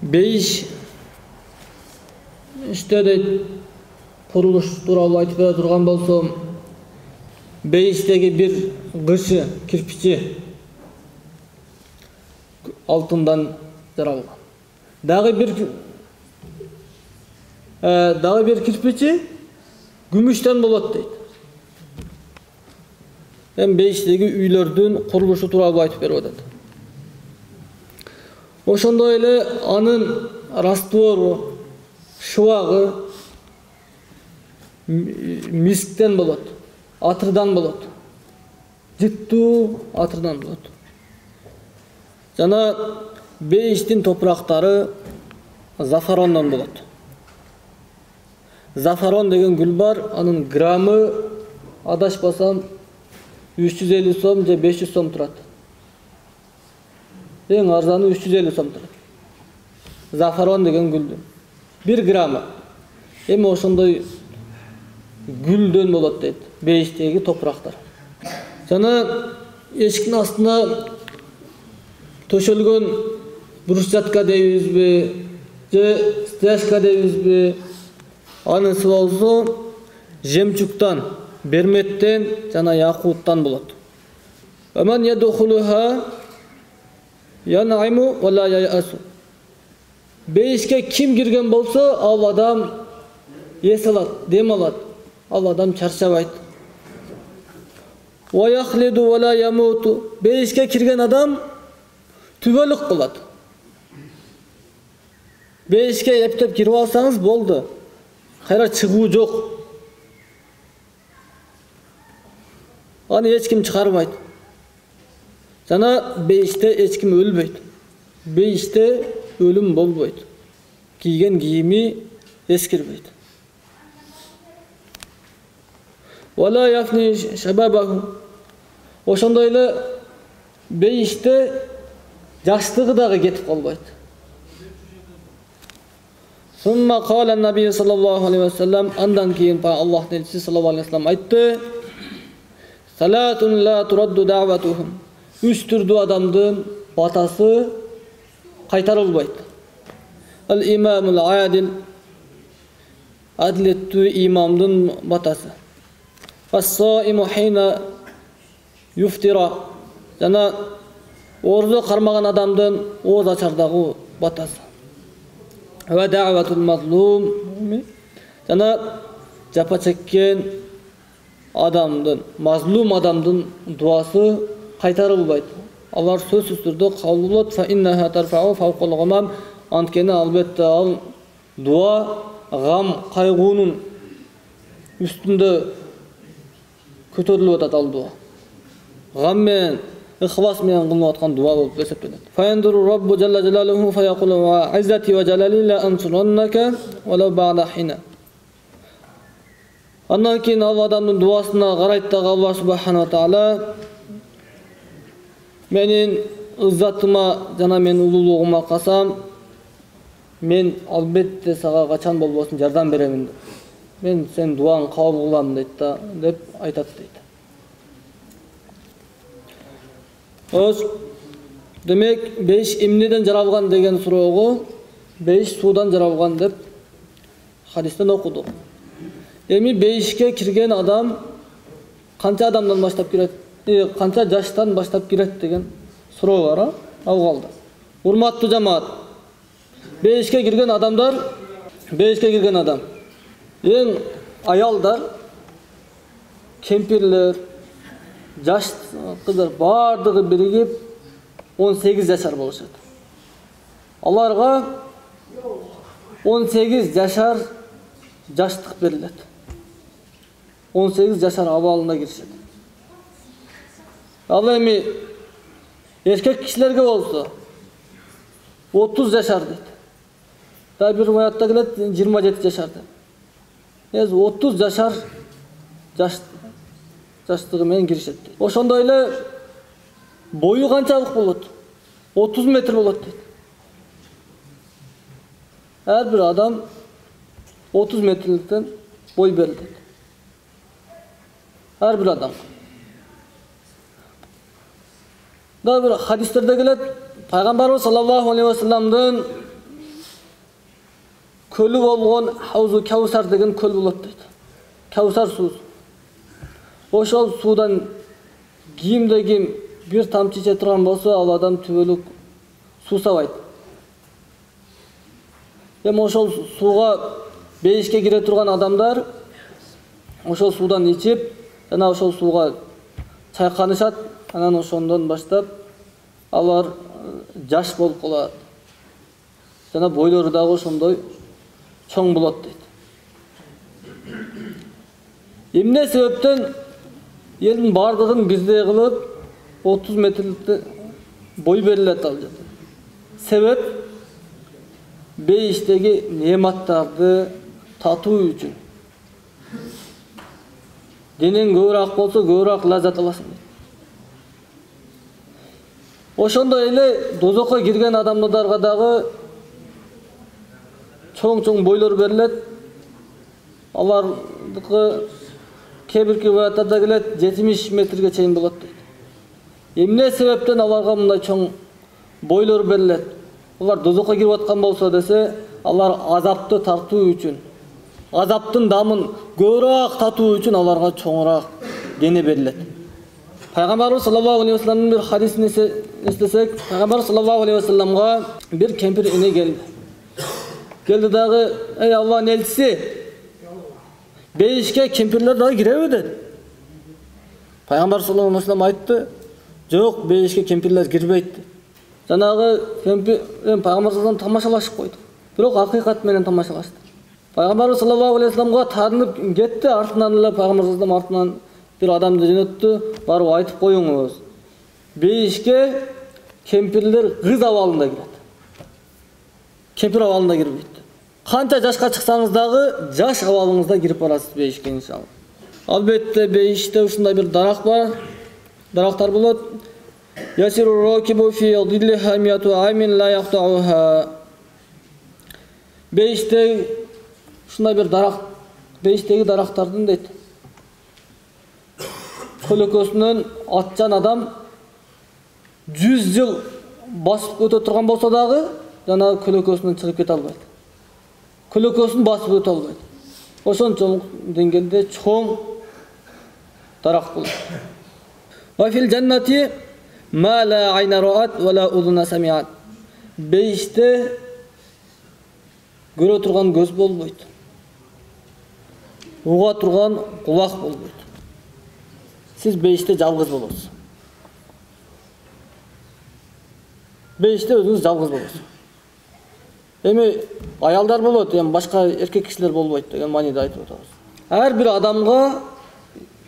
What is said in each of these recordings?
Beyiş işte de kuruluş tuuralı aytıp turgan bolsam, beyişteki bir gışı, kirpiçi altından jaralgan. Dagı bir kirpiçi gümüşten bolat deydi. Hem beyişteki üylördün kuruluşu tuuralı aytıp berip atadi. Oşonda ele anın rastvoru, şuvağı miskten bolat, atırdan bolat. Jittu atırdan bolat. Jana beyiştin topraktары zafarondan bolat. Zafaron degen gül bar, anın gramı adaşpasam 350 сом же 500 сом турат. Eң arzanı 350 сом турат. Zafaron degen gülдүн 1 gramı. Эми ошондой gülдөн болот дейт бейиштеги топурактар. Жана эшиктин астына төшөлгөн брусчатка дейбизби, же стяжка дейбизби, анысы болсо жемчугтан, берметтен жана якуттан болот. Аман ядхулуха янайму вала яасу. Бейишке ким кирген болсо, ал адам эс алат, дем алат. Ал адам чарчабайт. Ва яхлиду вала ямуту. Бейишке кирген адам түбөлүк болот. Бейишке эптеп кирип алсаңыз болду. Кайра чыгуу жок. Аны эч ким чыгарбайт. Жана бейиште эч ким өлбөйт. Бейиште өлүм болбойт. Кийген кийими эскирбейт. Вала яфни шабабаху. Ошондой эле бейиште жаштыгы дагы кетип калбайт. Сумма кала набий саллаллаху алейхи ва саллям, андан кийин Аллахтын элчиси саллаллаху алейхи ва саллям айтты: Салатун ла турадду даъватухум. 3 түрдүү адамдын батасы кайтарылбайт. Ал-имамул адил, адилеттүү имамдын батасы. Ас-саиму хина юфтира. Жана орду кармаган адамдын ооз ачардагы батасы. Ва даъватул мазлум. Жана жапа чеккен адамдын, мазлум адамдын дуасы кайтарылбайт. Алар сөзсүз түрдө кабыл болот. Фа иннаха тарфау фавкул гамам. Анткени албетте ал дуа гам, кайгуунун үстүндө көтөрүлүп атат ал дуа. Гам менен, ихлас менен кылынып аткан дуа болуп эсептелет. Фаяндуру Раббу жалла жалалуху фаякулу ва иззати ва жалали ла ансураннака валау ба'да хина. Андан кийин ал адамдын дуасына карайт да Аллах субханаху ва таала менин ыззатыма жана менин улуулугума касам, мен албетте сага качан болбосун жардам беремин. Мен сен дуаң кабыл кылам дейт да, деп айтат дейт. Демек, бейиш эмнеден жаралган деген суроого, бейиш суудан жаралган деп хадистен окудук. Эми бейишке кирген адам канча адамдан баштап кирет, канча жаштан баштап кирет деген суроо бар, ал калды. Урматтуу жамаат, бейишке кирген адамдар, бейишке кирген адам эң аялдар, кемпирлер, жаш кыздар бардыгы биригип 18 жашар болушат. Аларга 18 жашар жаштык берилет. 18 жашар абалына киришет. Ал эми эркек кишилерге болсо 30 жашар дейт. Да бир аятта келет 27 жашар деп. 30 жашар жаштыгы менен киришет. Ошондой эле бою канчалык болот? 30 метр болот дейт. Ар бир адам 30 метрликтен бой берилет. Ар бир адам. Да бир хадистерде келет, пайгамбарыбыз саллаллаху алейхи ва салламдын көлі болған Хаузу Каусар деген көл болады дейді. Каусар су. Ошол судан кийимде кийим бир тамчы иче турган болсо, ал адам түбөлүк суу сабайт. Эми ошол сууга бейишке кире турган адамдар ошол суудан ичип, жана ошол сууга чайканышат, анан ошондон баштап алар жаш болуп калат. Жана бойлору дагы ошондой чоң болот дейт. Эмне себептен элдин бардыгын бирдей кылып 30 метрлик бой берилет ал жерде? Себеп бейиштеги неаматтарды татуу үчүн. Денең көбүрөөк болсо, көбүрөөк лаззат аласың дейт. Ошондой эле дозокко кирген адамдарга дагы чоң бойлор берилет. Алардыкы кээ-бир риваяттарда келет 70 метрге чейин болот дейт. Эмне себептен аларга мындай чоң бойлор берилет? Алар дозокко кирип аткан болсо десе, алар азапты тартуу үчүн, азаптын дамын көбүрөөк татуу үчүн аларга чоңураак дене берилет. Пайгамбарыбыз саллаллаху алейхи ва салламдын бир хадисин эстесек, Пайгамбар саллаллаху алейхи ва салламга бир кемпир эне келди. Келди дагы, "Эй Аллахтын элчиси, бейишке кемпирлер дагы киреби?" dedi. Пайгамбар саллаллаху алейхи ва саллам айтты, "Жок, бейишке кемпирлер кирбейт." Жанагы кемпир Пайгамбар саллаллаху тамашалашып койду. Бирок акыйкат менен тамашалашты. Пайгамбар саллаллаху алейхи ва салламга таанып кетти, артынан эле Пайгамбар саллаллаху алейхи ва саллам артынан bir adamды жөнөттү, барып айтып коюңуз. Бейишке кемпирлер кыз абалында кирет. Кемпир абалында кирбейт. Канча жашка чыксаңыз дагы жаш абалыңызда кирип барасыз бейишке иншалла. Албетте бейиште ушундай бир дарак бар. Дарактар болот. Ясиру ракибу фи диллиха миату амин ла яхтауха. Бейиште ушундай бир дарак, бейиштеги дарактардын дейт. Көлөкөсүнөн атчан адам 100 жыл басып өтө турган болсо дагы, жана көлөкөсүнөн чыгып кете албайт. Көлөкөсүн басып өтө албайт. Ошончолук деңгээлде чоң дарак болот. Ва фил жаннати ма ла айна раат ва ла удуна самиат. Бейиште көрө турган көз болбойт. Уга турган кулак болбойт. Siz beyişte жалгыз болосуз. Бейиште өзүңүз жалгыз болосуз. Эми аялдар болот, эми башка эркек кишилер болбойт деген мааниде айтып атабыз. Ар бир адамга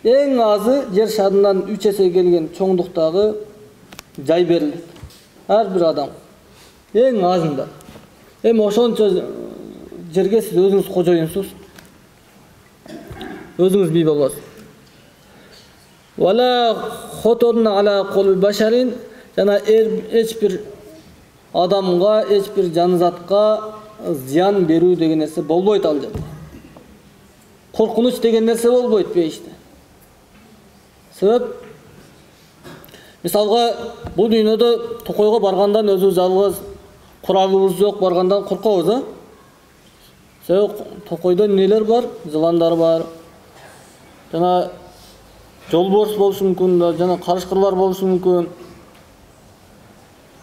эң азы жер шарынан 3 эсе келген чоңдуктагы жай берилет. Ар бир адам эң азында. Эми ошончо жерге сиз өзүңүз кожоюнсуз. Өзүңүз бий болосуз. Вала хоторун ала колби башарин, жана эч бир адамга, эч бир жанызатка зыян берүү деген нерсе болбойт ал жерде. Коркунуч деген нерсе болбойт бейиште. Себеп мисалга бул дүйнөдө токойго баргандан өзүбүз жалгыз, куралыбыз жок баргандан коркобуз, а? Себеп токойдо нелер бар? Жыландар бар. Жана жолборс болушу мүмкүн, жана карышкырлар болушу мүмкүн.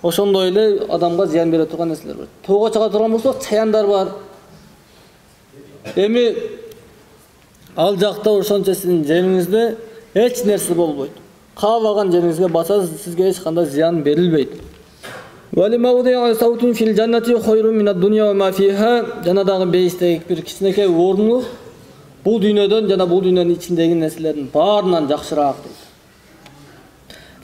Ошондой эле адамга зыян бере турган нерселер бар. Тоого чыга турган болсок, чаяндар бар. Эми ал жакта ошончо сиздин жериңизде эч нерсе болбойт. Каалаган жериңизге басасыз, сизге эч кандай зыян берилбейт. Вали мавди'у саутин фил жаннати хайрун минад дунья ва ма фиха. Жана дагы бейиштеги бир кичинекей орну бул дүйнөдөн жана бул дүйнөнүн ичиндеги нерселердин баарынан жакшыраак дейт.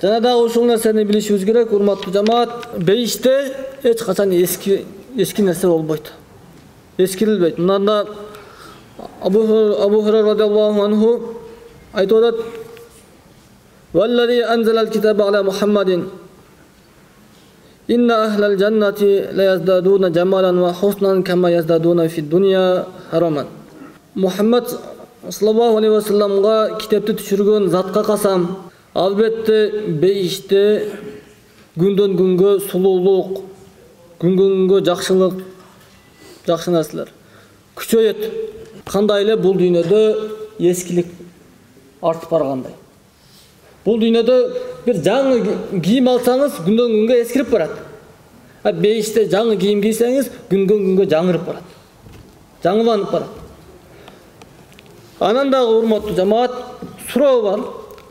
Жана дагы ушул нерсени билишибиз керек, урматтуу жамаат, бейиште эч качан эски нерсе болбойт. Эскирилбейт. Мында Абу Хурайра радиаллаху анху айтып атат: "Валлази анзалал китаба ала Мухаммадин инна ахлал жаннати ла яздадуна жамалан ва хуснан кама яздадуна фид дунья хараман." Muhammed sallallahu aleyhi ve sellem'ga kitapta düşürgön zatqa qasam, albatta beyişte günden günge sululuk, günden günge jakşılık, jakşı narsalar. күчөйөт. Кандай эле бул дүйнөдө эскилик артып баргандай. Бул дүйнөдө бир жаңы кийим алсаңыз, күндөн күнгө эскирип барат. Бейиште жаңы кийим кийсеңиз, күндөн күнгө жаңырып барат. Жаңыланып барат. Анан дагы урматтуу жамаат, суроо бар.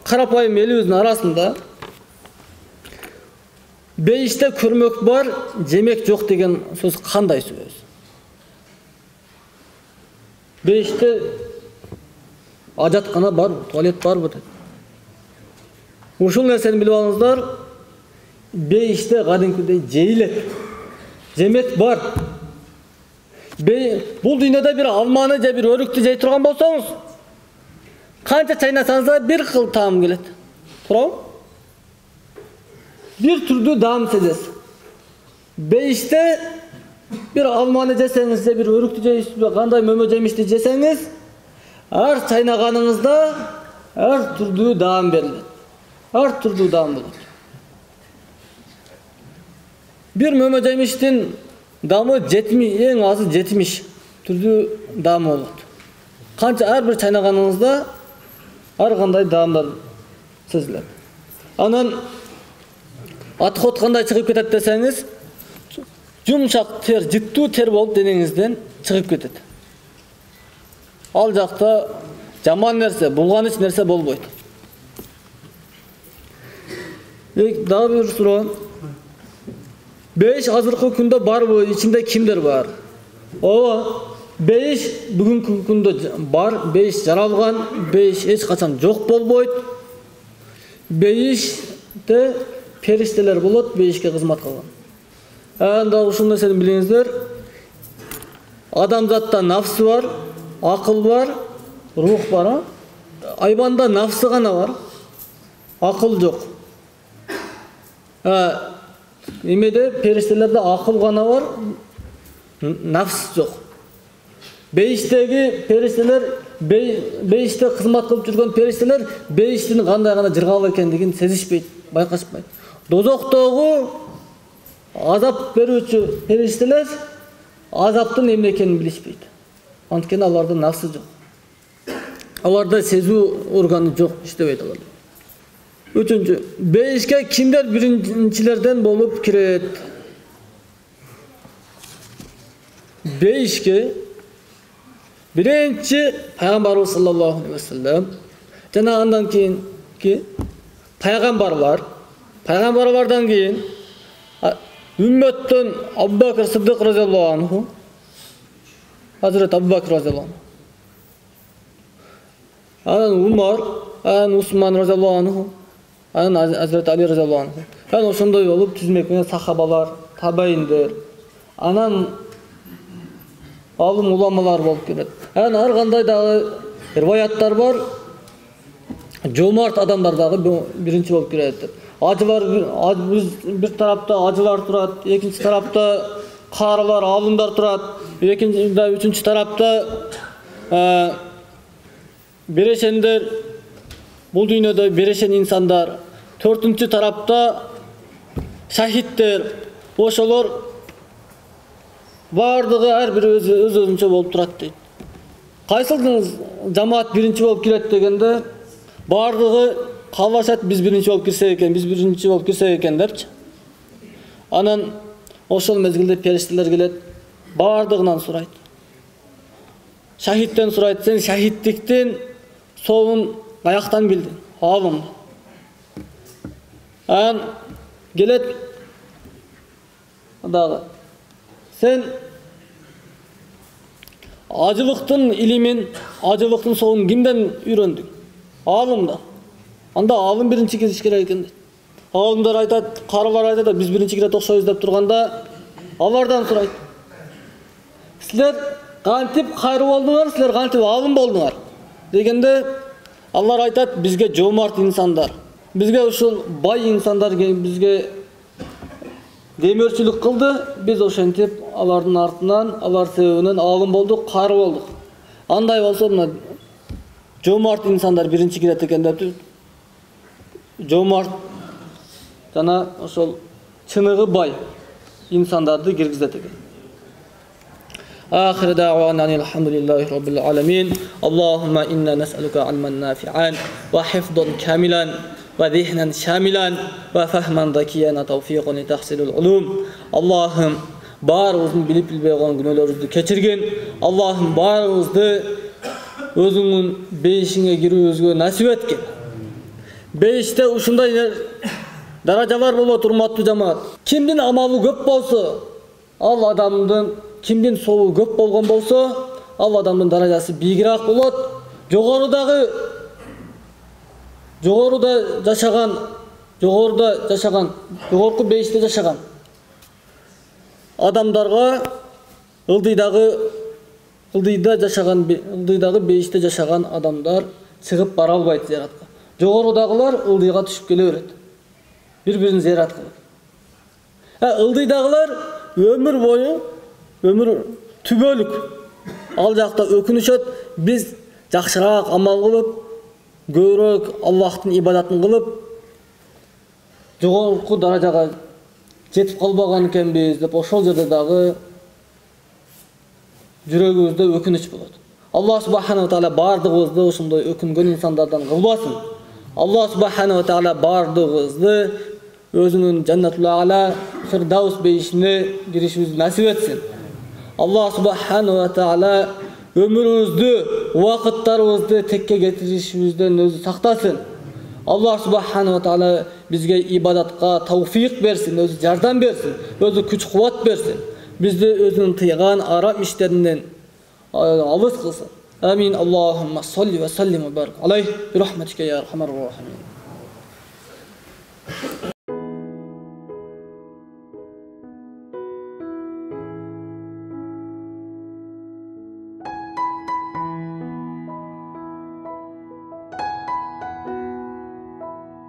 Карапайым элибиздин арасында бейиште көрмөк бар, жемек жок деген сөз кандай сөз? Бейиште ажаткана бар, туалет барбы дейт. Ушул нерсени билип алыңыздар. Бейиште кадимкидей жейилет. Жемек бар. Бул дүйнөдө бир алманы же бир өрүктү жей турган болсоңуз, канча чайнасаңыз да бир кыл таам келет. Туурабы? Бир түрдүү даам сезесиз. Бейиште бир алманы жесеңиз же бир өрүктү жейсиз, кандай мөмө жемишти жесеңиз, ар чайнаганыңызда ар түрдүү даам берилет. Ар түрдүү даам болот. Бир мөмө жемиштин дамы 70, эң азы 70 түрдүү даамы болот. Канча ар бир чайнаганыңызда ар кандай даамдар сезилет. Анан атхот кандай чыгып кетет десеңиз, жумшак тер, жыттуу тер болуп денеңизден чыгып кетет. Ал жакта жаман нерсе, булганыч нерсе болбойт. Дагы бир суроо. Бейиш азыркы күндө барбы, ичинде кимдер бар? Ооба, бейиш бүгүнкү күндө бар, бейиш жаралган, бейиш эч качан жок болбойт. Бейиште периштелер болот, бейишке кызмат кылган. Анда ушул нерсени билиңиздер. Адамзатта нафсы бар, акыл бар, рух бар. Айбанда нафсы гана бар, акыл жок. Эмеде периштелерде акыл гана бар, нафс жок. Бейиштеги периштелер, бейиште кызмат кылып жүргөн периштелер бейиштин кандай гана жыргал экендигин сезишпейт, байкашпайт. Дозоктогу азап берүүчү периштелер азаптын эмне экенин билишпейт. Анткени аларда нафсы жок. Аларда сезүү органы жок, иштебейт алар. Үчүнчү, бейишке кимдер биринчилерден болуп кирет? Бейишке биринчи пайгамбарыбыз саллаллаху алейхи ва саллям, жана андан кийинки пайгамбарлардан кийин үммөттөн Абу Бакр Сиддик разияллаху анху, Hazret Abu Bakr razıyallahu anh. Anан Umar, anан Usman razıyallahu anhu, anан Hazret Ali razıyallahu anhu. Anан ошондой болуп түзмөк менен сахабалар, табаиндер, анан алым уламалар болуп келет. Анан ар кандай дагы риваяттар бар. Жомарт адамдар дагы биринчи болуп келет деп. Ажылар бир тарапта ажылар турат, экинчи тарапта карылар, алымдар турат, үчүнчү тарапта берешендер, бул дүйнөдө берешен инсандар, төртүнчү тарапта шахиттер, ошолор бардыгы ар бири өзүнчө болуп турат дейт. Кайсыл жамаат биринчи болуп кирет дегенде бардыгы каалашат, биз биринчи болуп кирсек экен, депчи. Анан ошол мезгилде периштелер келет, бардыгынан сурайт. Шахиттен сурайт, сен шахиттиктин соогун каяктан билдиң? Алым. Анан келет дагы, сен ажылыктын илимин, ажылыктын соогун кимден үйрөндүң? Алым да. Анда алым биринчи кириш керек экен дейт. Алымдар айтат, карылар айтат, биз биринчи кирет окшойбуз деп турганда алардан сурайт. Силер кантип кайры болдуңар, силер кантип алым болдуңар дегенде алар айтат, бизге жомарт инсандар, бизге ушул бай инсандар бизге демөөрчүлүк кылды, биз ошентип алардын артынан, алар себебинен алым болдук, кайры болдук. Андай болсо мына жомарт инсандар биринчи кирет экен деп, жомарт жана ошол чыныгы бай инсандарды киргизет экен. آخر دعوانا أن الحمد لله رب العالمين. اللهم إنا نسألك علما نافعا وحفظا كاملا وذهنا شاملا وفهما ذكيا وتوفيقا لتحصيل العلوم. اللهم barımızın bilip bilbey olan günahlarımızı keçirgin. Allah'ım barımızı özünün beyişine girүүbүzгө nasip etkin. Beyişte uşunday darajalar bolot, urmаттуу жамаат. Kimdin amalı köp bolsa, al adamdın, kimdin solu köp bolgon bolsa, al adamdın darajасы biigирээк болот. Жогоруда жашаган, жогорку бейиште жашаган адамдарга ылдыйдагы бейиште жашаган адамдар чыгып бара албайт зияратка. Жогорудагылар ылдыйга түшүп келе берет. Бири-бирин зиярат кылып. Ылдыйдагылар өмүр түбөлүк ал жакта өкүнүшөт. Биз жакшыраак амал кылып, көбүрөөк Аллахтын ибадатын кылып, жогорку даражага жетип калбаган экенбиз деп ошол жерде дагы жүрөгүбүздө өкүнүч болот. Аллах субхана ва таала бардыгыбызды ошондой өкүнгөн инсандардан кылбасын. Аллах субхана ва таала бардыгыбызды өзүнүн Жаннатул А'ла Фирдаус бейишине киришибизди насип этсин. Аллах субхана ва таала өмүрүбүздү, убакыттарыбызды текке кетиришибизден өзү сактасын. Аллах субхана ва таала бизге ибадатка тауфик берсин, өзү жардам берсин, өзү күч-кубат берсин. Бизди өзүнүн тыйган арам иштеринен алыс кылсын. Амин. Аллахумма салли ва саллим ва барик алейх би рахматика я архамар рахимин.